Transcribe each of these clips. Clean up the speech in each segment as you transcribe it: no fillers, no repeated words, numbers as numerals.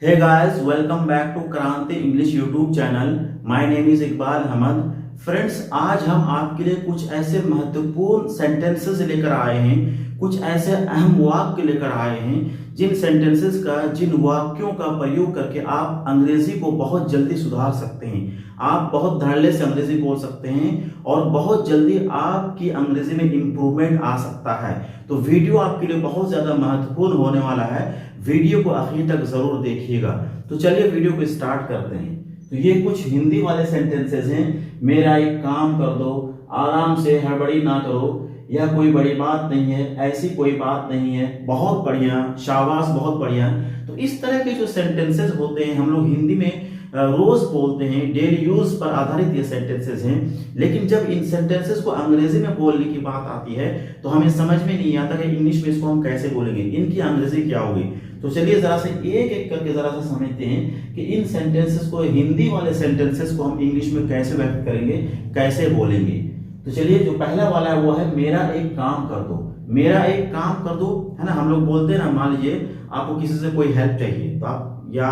Hey guys, welcome back to Kranti English YouTube channel. My name is Iqbal Ahmad. Friends, आज हम आपके लिए कुछ ऐसे महत्वपूर्ण सेंटेंसेस लेकर आए हैं, कुछ ऐसे अहम वाक्य लेकर आए हैं जिन वाक्यों का प्रयोग करके आप अंग्रेजी को बहुत जल्दी सुधार सकते हैं। आप बहुत धड़ल्ले से अंग्रेजी बोल सकते हैं और बहुत जल्दी आपकी अंग्रेजी में इंप्रूवमेंट आ सकता है। तो वीडियो आपके लिए बहुत ज्यादा महत्वपूर्ण होने वाला है। वीडियो को आखिर तक जरूर देखिएगा। तो चलिए वीडियो को स्टार्ट करते हैं। तो ये कुछ हिंदी वाले सेंटेंसेस हैं। मेरा एक काम कर दो, आराम से, हड़बड़ी ना करो, यह कोई बड़ी बात नहीं है, ऐसी कोई बात नहीं है, बहुत बढ़िया, शाबाश, बहुत बढ़िया। तो इस तरह के जो सेंटेंसेस होते हैं हम लोग हिंदी में रोज बोलते हैं, डेली यूज पर आधारित ये सेंटेंसेस हैं। लेकिन जब इन सेंटेंसेस को अंग्रेजी में बोलने की बात आती है तो हमें समझ में नहीं आता कि इंग्लिश में इसको हम कैसे बोलेंगे, इनकी अंग्रेजी क्या होगी। तो चलिए जरा से एक एक करके जरा सा समझते हैं कि इन सेंटेंसेस को, हिंदी वाले सेंटेंसेस को हम इंग्लिश में कैसे व्यक्त करेंगे, कैसे बोलेंगे। तो चलिए जो पहला वाला है वो है मेरा एक काम कर दो। मेरा एक काम कर दो, है ना। हम लोग बोलते हैं ना, मान लीजिए आपको किसी से कोई हेल्प चाहिए तो आप, या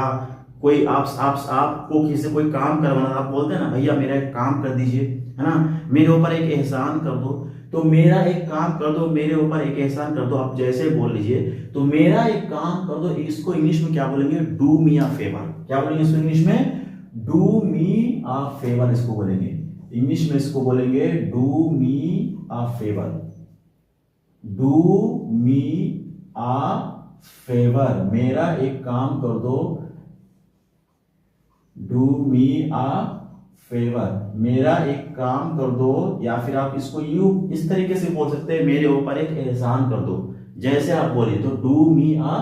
कोई आपको किसी से कोई काम करवाना, आप बोलते हैं ना, भैया मेरा एक काम कर दीजिए, है ना, मेरे ऊपर एक एहसान कर दो। तो मेरा एक काम कर दो, मेरे ऊपर एक एहसान कर दो, आप जैसे बोल लीजिए। तो मेरा एक काम कर दो, इसको इंग्लिश में क्या बोलेंगे? Do me a favour. क्या बोलेंगे इसको इंग्लिश में? डू मी अ फेवर इसको बोलेंगे। इंग्लिश में इसको बोलेंगे do me a favour. Do me a favour, मेरा एक काम कर दो। डू मी अ फेवर, मेरा एक काम कर दो। या फिर आप इसको इस तरीके से बोल सकते हैं, मेरे ऊपर एक एहसान कर दो। जैसे आप बोले तो डू मी अ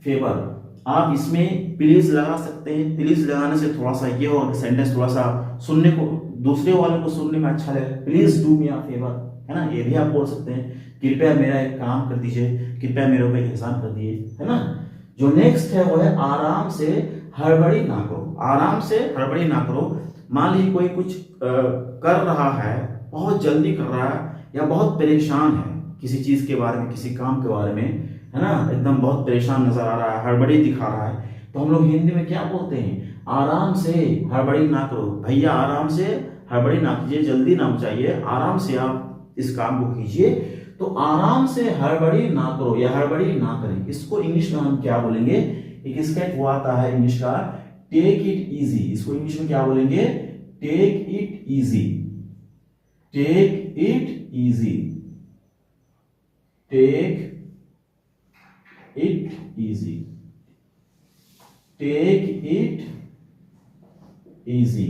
फेवर। आप इसमें प्लीज लगा सकते हैं। प्लीज लगाने से थोड़ा सा ये हो, सेंटेंस थोड़ा सा सुनने को, दूसरे वालों को सुनने में अच्छा लगेगा। Please do me a favour, है ना, ये भी आप बोल सकते हैं। कृपया मेरा एक काम कर दीजिए, कृपया मेरे ऊपर एहसान कर दिए, है ना। जो नेक्स्ट है वो है आराम से हड़बड़ी ना करो। आराम से हड़बड़ी ना करो। मान लीजिए कोई कुछ कर रहा है, बहुत जल्दी कर रहा है, या बहुत परेशान है किसी चीज के बारे में, किसी काम के बारे में, है ना, एकदम बहुत परेशान नजर आ रहा है, हड़बड़ी दिखा रहा है। तो हम लोग हिंदी में क्या बोलते हैं? आराम से हड़बड़ी ना करो। भैया आराम से हड़बड़ी ना कीजिए, जल्दी ना मचाइए, आराम से आप इस काम को कीजिए। तो आराम से हड़बड़ी ना करो या हड़बड़ी ना करें, इसको इंग्लिश में हम क्या बोलेंगे? एक इसका एक वो आता है इंग्लिश का, टेक इट इजी। इसको इंग्लिश में क्या बोलेंगे? Take it easy. Take it easy. Take it easy. Take it easy.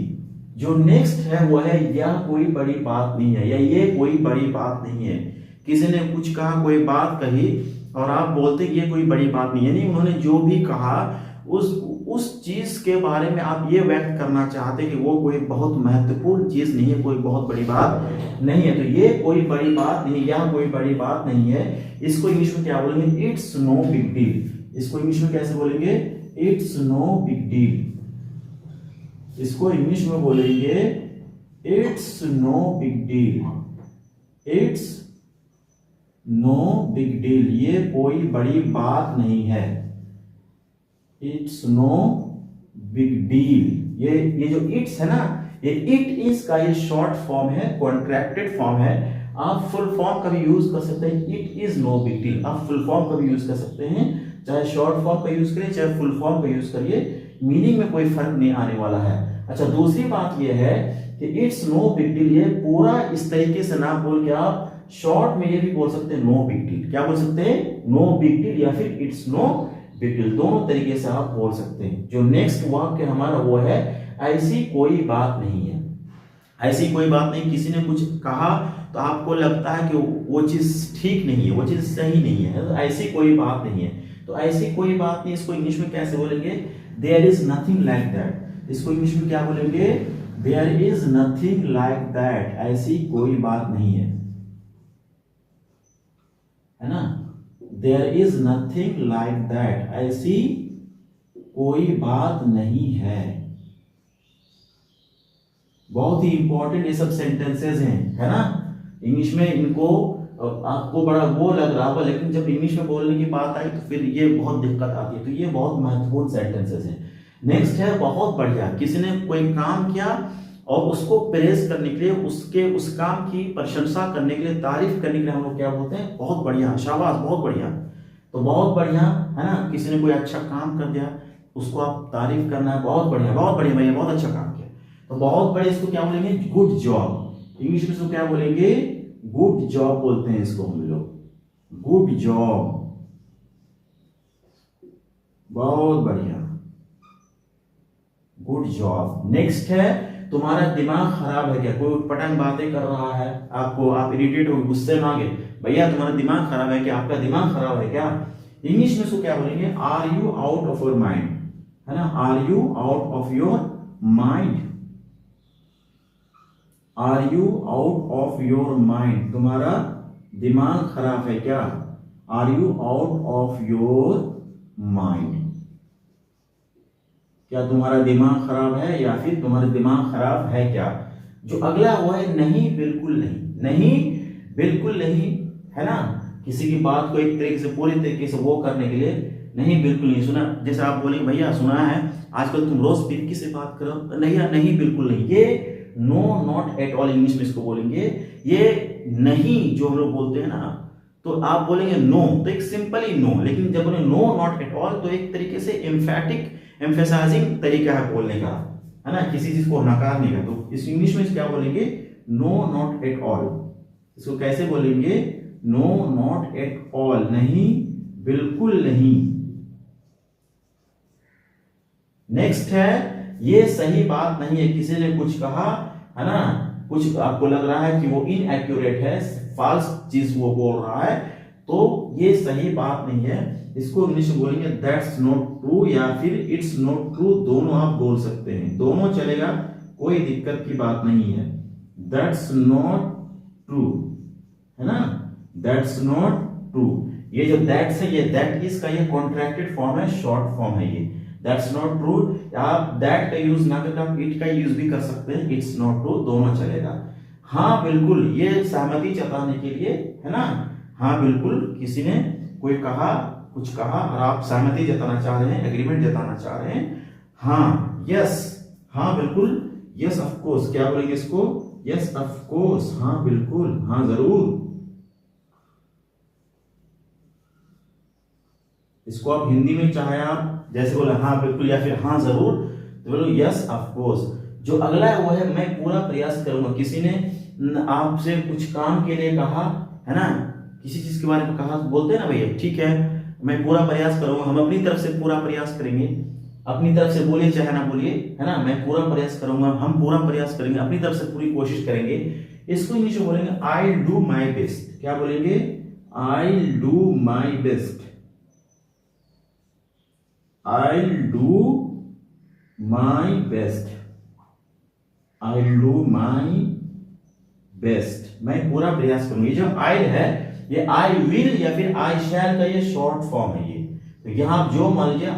जो नेक्स्ट है वो है यह कोई बड़ी बात नहीं है, या ये कोई बड़ी बात नहीं है। किसी ने कुछ कहा, कोई बात कही, और आप बोलते ये कोई बड़ी बात नहीं है। नहीं, उन्होंने जो भी कहा उस चीज के बारे में आप ये व्यक्त करना चाहते कि वो कोई बहुत महत्वपूर्ण चीज नहीं है, कोई बहुत बड़ी बात नहीं है। तो ये कोई बड़ी बात नहीं, यह कोई बड़ी बात नहीं है। इसको इंग्लिश में क्या बोलेंगे? It's no big deal. इसको इंग्लिश में कैसे बोलेंगे? It's no big deal. इसको इंग्लिश में बोलेंगे it's no big deal. It's no big deal, ये कोई बड़ी बात नहीं है। It's no big deal. ये जो इट्स है ना, ये इट इज का ये शॉर्ट फॉर्म है, कॉन्ट्रैक्टेड फॉर्म है। आप फुल फॉर्म का भी यूज कर सकते हैं, it is no big deal. आप फुल फॉर्म का भी यूज कर सकते हैं, चाहे शॉर्ट फॉर्म का यूज करिए, चाहे फुल फॉर्म का यूज करिए, मीनिंग में कोई फर्क नहीं आने वाला है। अच्छा, दूसरी बात यह है कि इट्स नो बिग डील, ये पूरा इस तरीके से ना बोल के आप शॉर्ट में ये भी बोल सकते हैं, नो बिग डील। क्या बोल सकते हैं? नो बिग डील या फिर इट्स नो बिग डील, दोनों तरीके से आप बोल सकते हैं। जो नेक्स्ट वाक्य हमारा वो है ऐसी कोई बात नहीं है। ऐसी कोई बात नहीं, किसी ने कुछ कहा तो आपको लगता है कि वो चीज ठीक नहीं है, वो चीज सही नहीं है, तो ऐसी कोई बात नहीं है। तो ऐसी कोई बात नहीं, इसको इंग्लिश में कैसे बोलेंगे? There is nothing like that. इसको इंग्लिश में क्या बोलेंगे? There is nothing like that. ऐसी कोई बात नहीं है ना। There is nothing like that, ऐसी कोई बात नहीं है। बहुत ही इंपॉर्टेंट ये सब सेंटेंसेस हैं, है ना। इंग्लिश में इनको आपको बड़ा वो लग रहा होगा, लेकिन जब इंग्लिश में बोलने की बात आई तो फिर ये बहुत दिक्कत आती है। तो ये बहुत महत्वपूर्ण सेंटेंसेस हैं। नेक्स्ट है बहुत बढ़िया। किसी ने कोई काम किया और उसको प्रेज करने के लिए, उसके उस काम की प्रशंसा करने के लिए, तारीफ करने के लिए हम लोग क्या बोलते हैं? बहुत बढ़िया, शाबाश, बहुत बढ़िया। तो बहुत बढ़िया है ना, किसी ने कोई अच्छा काम कर दिया, उसको आप तारीफ करना है, बहुत बढ़िया, बहुत बढ़िया भैया, बहुत अच्छा काम किया। तो बहुत बढ़िया इसको क्या बोलेंगे? Good job. इंग्लिश में इसको क्या बोलेंगे? गुड जॉब बोलते हैं इसको हम लोग, गुड जॉब, बहुत बढ़िया, गुड जॉब। नेक्स्ट है तुम्हारा दिमाग खराब है क्या? कोई उटपटांग बातें कर रहा है आपको, आप इरिटेट हो, गुस्से में आ गए, भैया तुम्हारा दिमाग खराब है क्या? आपका दिमाग खराब है क्या? इंग्लिश में इसको क्या बोलेंगे? Are you out of your mind, है ना? Are you out of your mind, are you out of your mind, तुम्हारा दिमाग खराब है क्या? Are you out of your mind, क्या तुम्हारा दिमाग खराब है या फिर तुम्हारा दिमाग खराब है क्या? जो अगला वो है नहीं, बिल्कुल नहीं, नहीं बिल्कुल नहीं, है ना? किसी की बात को एक तरीके से, पूरी तरीके से वो करने के लिए नहीं, बिल्कुल नहीं। सुना, जैसे आप बोलेंगे भैया सुना है आजकल तुम रोज पिंकी से बात करो, नहीं यार, नहीं बिल्कुल नहीं, ये no, not at all English में इसको बोलेंगे। ये नहीं जो हम लोग बोलते हैं ना, तो आप बोलेंगे नो, तो एक सिंपली नो, लेकिन जब बोले नो नॉट एट ऑल तो एक तरीके से एम्फेटिक, एम्फेसाइजिंग तरीका है बोलने का, है ना, किसी चीज को नकारने का। तो इस इंग्लिश में क्या बोलेंगे? No not at all. इसको कैसे बोलेंगे? नो नॉट एट ऑल, नहीं बिल्कुल नहीं। नेक्स्ट है ये सही बात नहीं है। किसी ने कुछ कहा, है ना, कुछ आपको लग रहा है कि वो इनएक्यूरेट है, फॉल्स चीज वो बोल रहा है, तो ये सही बात नहीं है। इसको इंग्लिश में बोलेंगे दैट्स नॉट ट्रू या फिर इट्स नॉट ट्रू, दोनों आप बोल सकते हैं, दोनों चलेगा, कोई दिक्कत की बात नहीं है। दैट्स नॉट ट्रू, है ना, दैट्स नॉट ट्रू। ये जो दैट्स है, ये दैट इज का ये कॉन्ट्रैक्टेड फॉर्म है, शॉर्ट फॉर्म है ये। दैट्स नॉट ट्रू, आप दैट का यूज ना करके आप इट का यूज भी कर सकते हैं, इट्स नॉट ट्रू, दोनों चलेगा। हाँ बिल्कुल, ये सहमति जताने के लिए, है ना, हाँ बिल्कुल, किसी ने कोई कहा, कुछ कहा और आप सहमति जताना चाह रहे हैं, एग्रीमेंट जताना चाह रहे हैं, हाँ, यस, हाँ बिल्कुल, यस ऑफ कोर्स, क्या बोलेंगे इसको? यस ऑफ कोर्स, हाँ बिल्कुल, हाँ जरूर। इसको आप हिंदी में चाहे आप जैसे बोले हाँ बिल्कुल या फिर हाँ जरूर, तो बोलो यस ऑफ कोर्स। जो अगला है वो है मैं पूरा प्रयास करूंगा। किसी ने आपसे कुछ काम के लिए कहा, है ना, किसी चीज के बारे में कहा, बोलते हैं ना भैया ठीक है मैं पूरा प्रयास करूंगा, हम अपनी तरफ से पूरा प्रयास करेंगे, अपनी तरफ से बोलिए चाहे ना बोलिए, है ना, मैं पूरा प्रयास करूंगा, हम पूरा प्रयास करेंगे, अपनी तरफ से पूरी कोशिश करेंगे। इसको इंग्लिश में बोलेंगे आई डू माई बेस्ट। क्या बोलेंगे? I do my best, I do my best, I do my best, मैं पूरा प्रयास करूंगा। ये जो आई है ये आई विल या फिर आई शैल का ये शॉर्ट फॉर्म है। ये तो यहां आप जो मान लीजिए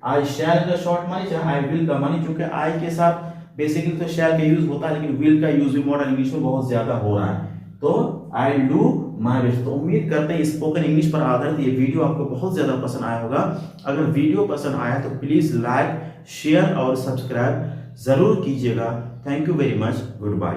आई शैल का शॉर्ट मानी चाहे आई विल का मानी, क्योंकि आई के साथ बेसिकली तो शैल का यूज होता है, लेकिन विल का यूज भी मॉडर्न इंग्लिश में बहुत ज्यादा हो रहा है। तो आई डू माय बेस्ट। तो उम्मीद करते हैं स्पोकन इंग्लिश पर आधारित ये वीडियो आपको बहुत ज्यादा पसंद आया होगा। अगर वीडियो पसंद आया तो प्लीज लाइक, शेयर और सब्सक्राइब जरूर कीजिएगा। Thank you very much, good bye.